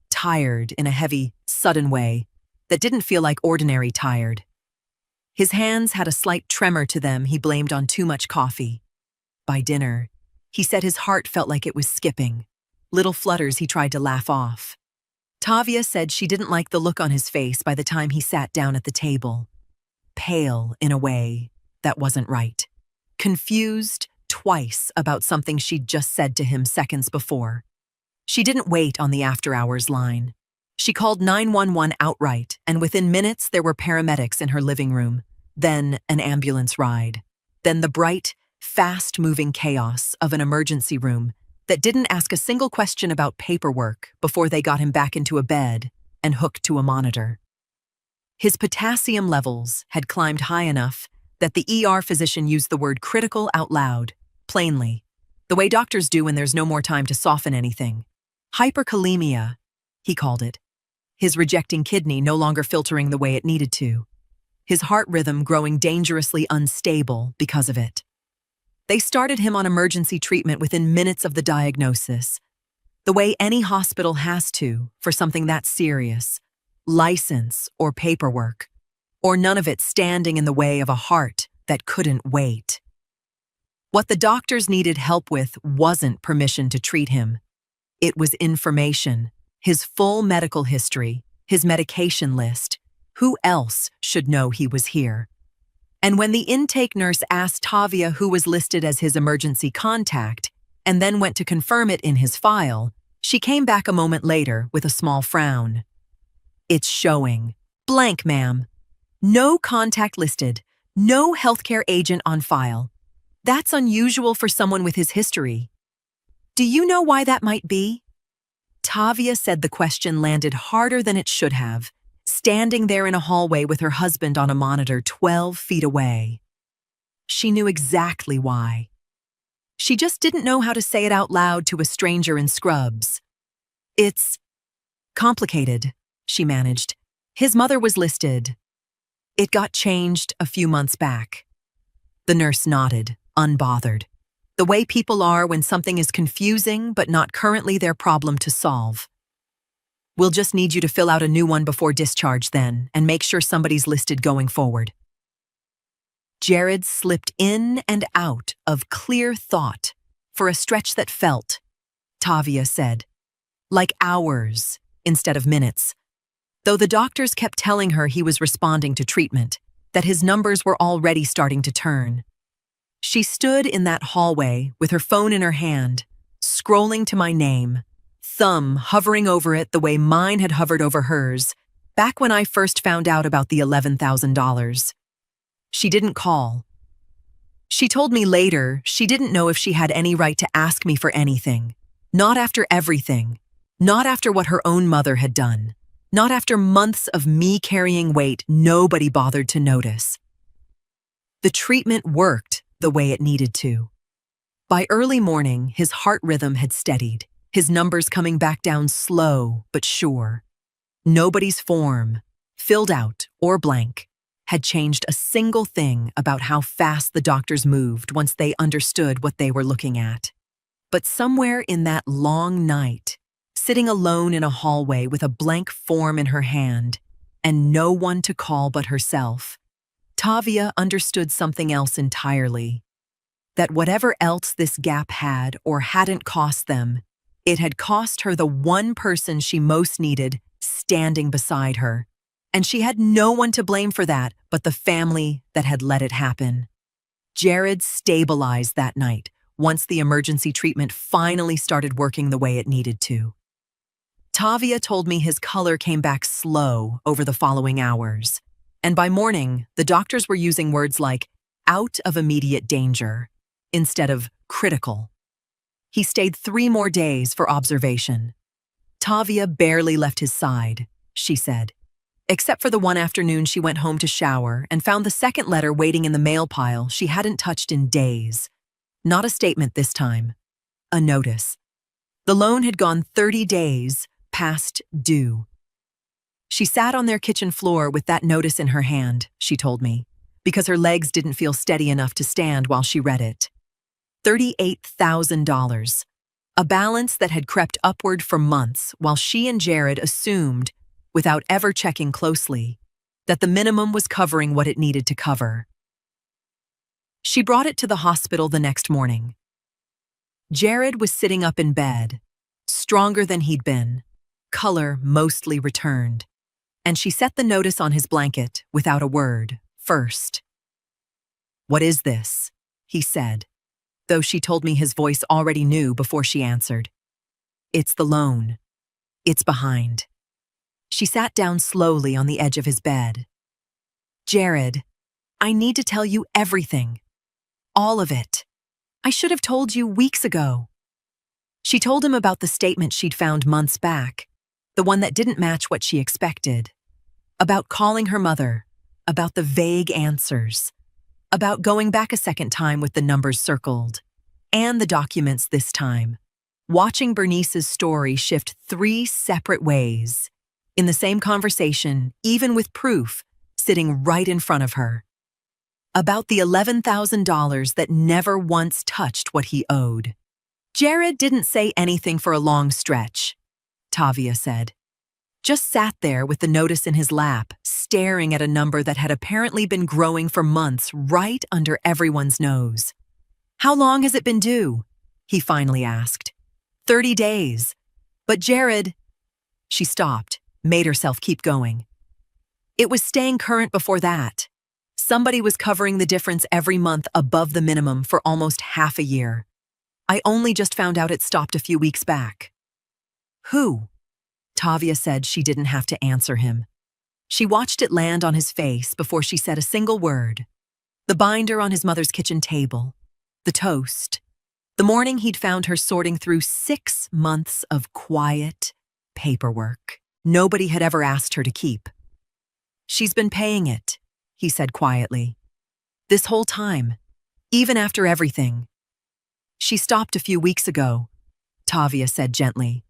tired in a heavy, sudden way that didn't feel like ordinary tired. His hands had a slight tremor to them he blamed on too much coffee. By dinner, he said his heart felt like it was skipping, little flutters he tried to laugh off. Tavia said she didn't like the look on his face by the time he sat down at the table. Pale in a way that wasn't right. Confused twice about something she'd just said to him seconds before. She didn't wait on the after-hours line. She called 911 outright, and within minutes there were paramedics in her living room, then an ambulance ride, then the bright, fast-moving chaos of an emergency room that didn't ask a single question about paperwork before they got him back into a bed and hooked to a monitor. His potassium levels had climbed high enough that the ER physician used the word critical out loud, plainly, the way doctors do when there's no more time to soften anything. Hyperkalemia, he called it. His rejecting kidney no longer filtering the way it needed to. His heart rhythm growing dangerously unstable because of it. They started him on emergency treatment within minutes of the diagnosis, the way any hospital has to for something that serious, license or paperwork, or none of it standing in the way of a heart that couldn't wait. What the doctors needed help with wasn't permission to treat him. It was information, his full medical history, his medication list. Who else should know he was here? And when the intake nurse asked Tavia who was listed as his emergency contact, and then went to confirm it in his file, she came back a moment later with a small frown. It's showing. Blank, ma'am. No contact listed. No healthcare agent on file. That's unusual for someone with his history. Do you know why that might be? Tavia said the question landed harder than it should have, standing there in a hallway with her husband on a monitor 12 feet away. She knew exactly why. She just didn't know how to say it out loud to a stranger in scrubs. It's complicated, she managed. His mother was listed. It got changed a few months back. The nurse nodded, unbothered. The way people are when something is confusing but not currently their problem to solve. We'll just need you to fill out a new one before discharge then, and make sure somebody's listed going forward. Jared slipped in and out of clear thought for a stretch that felt, Tavia said, like hours instead of minutes. Though the doctors kept telling her he was responding to treatment, that his numbers were already starting to turn. She stood in that hallway with her phone in her hand, scrolling to my name, thumb hovering over it the way mine had hovered over hers, back when I first found out about the $11,000. She didn't call. She told me later she didn't know if she had any right to ask me for anything. Not after everything. Not after what her own mother had done. Not after months of me carrying weight nobody bothered to notice. The treatment worked the way it needed to. By early morning, his heart rhythm had steadied, his numbers coming back down slow but sure. Nobody's form, filled out or blank, had changed a single thing about how fast the doctors moved once they understood what they were looking at. But somewhere in that long night, sitting alone in a hallway with a blank form in her hand and no one to call but herself, Tavia understood something else entirely. That whatever else this gap had or hadn't cost them, it had cost her the one person she most needed standing beside her. And she had no one to blame for that but the family that had let it happen. Jared stabilized that night once the emergency treatment finally started working the way it needed to. Tavia told me his color came back slow over the following hours. And by morning, the doctors were using words like out of immediate danger instead of critical. He stayed 3 more days for observation. Tavia barely left his side, she said. Except for the one afternoon she went home to shower and found the second letter waiting in the mail pile she hadn't touched in days. Not a statement this time. A notice. The loan had gone 30 days past due. She sat on their kitchen floor with that notice in her hand, she told me, because her legs didn't feel steady enough to stand while she read it. $38,000. A balance that had crept upward for months while she and Jared assumed, without ever checking closely, that the minimum was covering what it needed to cover. She brought it to the hospital the next morning. Jared was sitting up in bed, stronger than he'd been, color mostly returned, and she set the notice on his blanket without a word first. "What is this?" he said, though she told me his voice already knew before she answered. "It's the loan. It's behind." She sat down slowly on the edge of his bed. "Jared, I need to tell you everything. All of it. I should have told you weeks ago." She told him about the statement she'd found months back, the one that didn't match what she expected, about calling her mother, about the vague answers, about going back a second time with the numbers circled, and the documents this time, watching Bernice's story shift 3 separate ways, in the same conversation, even with proof sitting right in front of her. About the $11,000 that never once touched what he owed. Jared didn't say anything for a long stretch, Tavia said. Just sat there with the notice in his lap, staring at a number that had apparently been growing for months right under everyone's nose. "How long has it been due?" he finally asked. 30 days. But Jared... She stopped, made herself keep going. "It was staying current before that. Somebody was covering the difference every month above the minimum for almost half a year. I only just found out it stopped a few weeks back." "Who?" Tavia said she didn't have to answer him. She watched it land on his face before she said a single word. The binder on his mother's kitchen table. The toast. The morning he'd found her sorting through 6 months of quiet paperwork nobody had ever asked her to keep. "She's been paying it," he said quietly. "This whole time, even after everything." "She stopped a few weeks ago," Tavia said gently.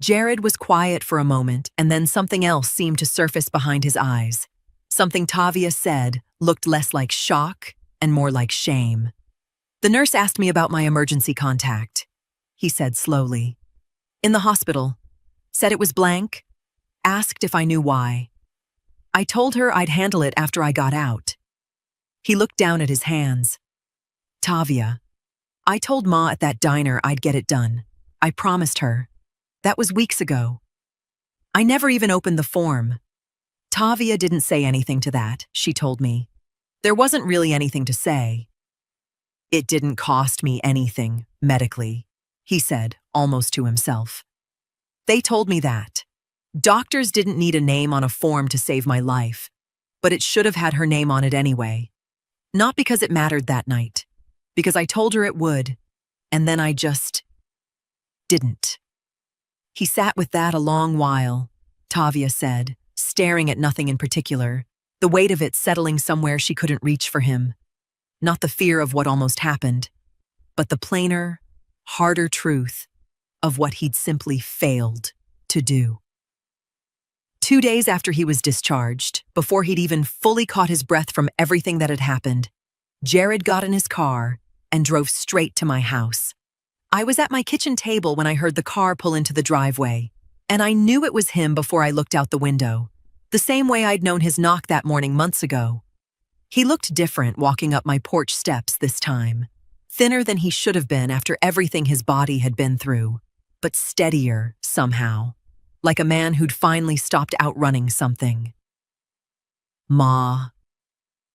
Jared was quiet for a moment, and then something else seemed to surface behind his eyes. Something Tavia said looked less like shock and more like shame. "The nurse asked me about my emergency contact," he said slowly. "In the hospital. Said it was blank. Asked if I knew why. I told her I'd handle it after I got out." He looked down at his hands. "Tavia, I told Ma at that diner I'd get it done. I promised her. That was weeks ago. I never even opened the form." Tavia didn't say anything to that, she told me. There wasn't really anything to say. "It didn't cost me anything, medically," he said, almost to himself. "They told me that. Doctors didn't need a name on a form to save my life, but it should have had her name on it anyway. Not because it mattered that night, because I told her it would, and then I just didn't." He sat with that a long while, Tavia said, staring at nothing in particular, the weight of it settling somewhere she couldn't reach for him. Not the fear of what almost happened, but the plainer, harder truth of what he'd simply failed to do. 2 days after he was discharged, before he'd even fully caught his breath from everything that had happened, Jared got in his car and drove straight to my house. I was at my kitchen table when I heard the car pull into the driveway, and I knew it was him before I looked out the window, the same way I'd known his knock that morning months ago. He looked different walking up my porch steps this time, thinner than he should have been after everything his body had been through, but steadier somehow, like a man who'd finally stopped outrunning something. "Ma."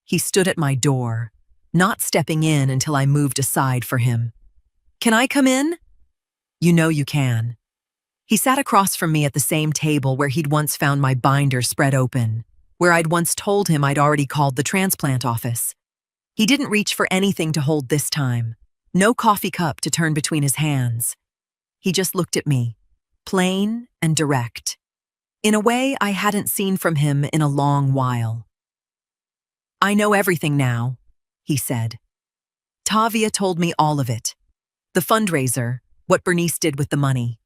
He stood at my door, not stepping in until I moved aside for him. "Can I come in?" "You know you can." He sat across from me at the same table where he'd once found my binder spread open, where I'd once told him I'd already called the transplant office. He didn't reach for anything to hold this time, no coffee cup to turn between his hands. He just looked at me, plain and direct, in a way I hadn't seen from him in a long while. "I know everything now," he said. "Tavia told me all of it. The fundraiser, what Bernice did with the money,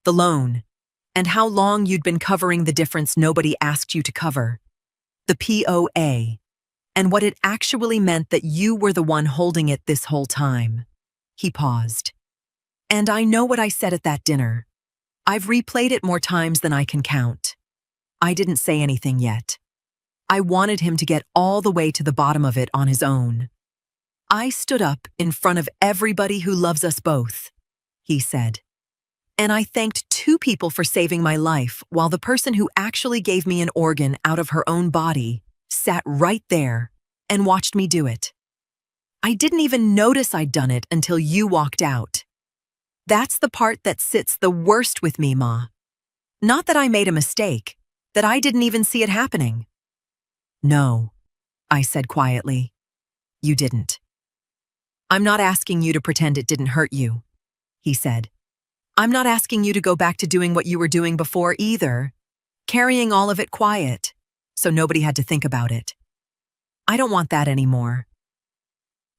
the loan, and how long you'd been covering the difference nobody asked you to cover, the POA, and what it actually meant that you were the one holding it this whole time. He paused. And I know what I said at that dinner. I've replayed it more times than I can count. I didn't say anything yet. I wanted him to get all the way to the bottom of it on his own. I stood up in front of everybody who loves us both, he said. And I thanked 2 people for saving my life while the person who actually gave me an organ out of her own body sat right there and watched me do it. I didn't even notice I'd done it until you walked out. That's the part that sits the worst with me, Ma. Not that I made a mistake, that I didn't even see it happening. No, I said quietly. You didn't. I'm not asking you to pretend it didn't hurt you, he said. I'm not asking you to go back to doing what you were doing before either, carrying all of it quiet, so nobody had to think about it. I don't want that anymore.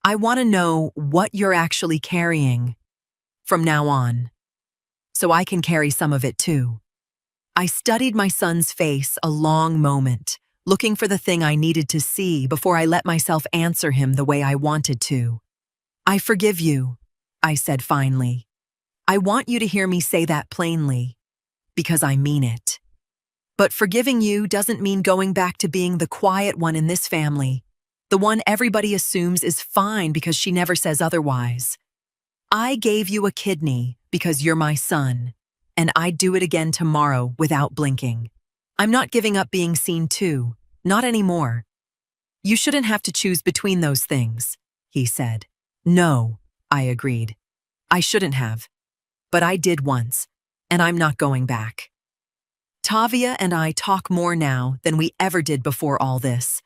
I want to know what you're actually carrying from now on, so I can carry some of it too. I studied my son's face a long moment, looking for the thing I needed to see before I let myself answer him the way I wanted to. I forgive you, I said finally. I want you to hear me say that plainly, because I mean it. But forgiving you doesn't mean going back to being the quiet one in this family, the one everybody assumes is fine because she never says otherwise. I gave you a kidney because you're my son, and I'd do it again tomorrow without blinking. I'm not giving up being seen too, not anymore. You shouldn't have to choose between those things, he said. No, I agreed. I shouldn't have. But I did once, and I'm not going back. Tavia and I talk more now than we ever did before all this.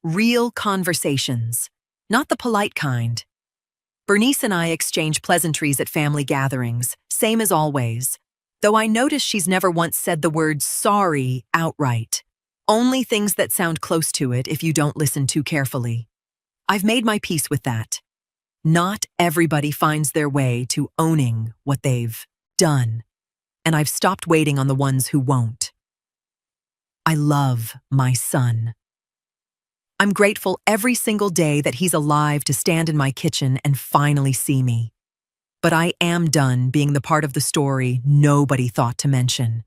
Real conversations, not the polite kind. Bernice and I exchange pleasantries at family gatherings, same as always, though I notice she's never once said the word sorry outright. Only things that sound close to it if you don't listen too carefully. I've made my peace with that. Not everybody finds their way to owning what they've done, and I've stopped waiting on the ones who won't. I love my son. I'm grateful every single day that he's alive to stand in my kitchen and finally see me. But I am done being the part of the story nobody thought to mention.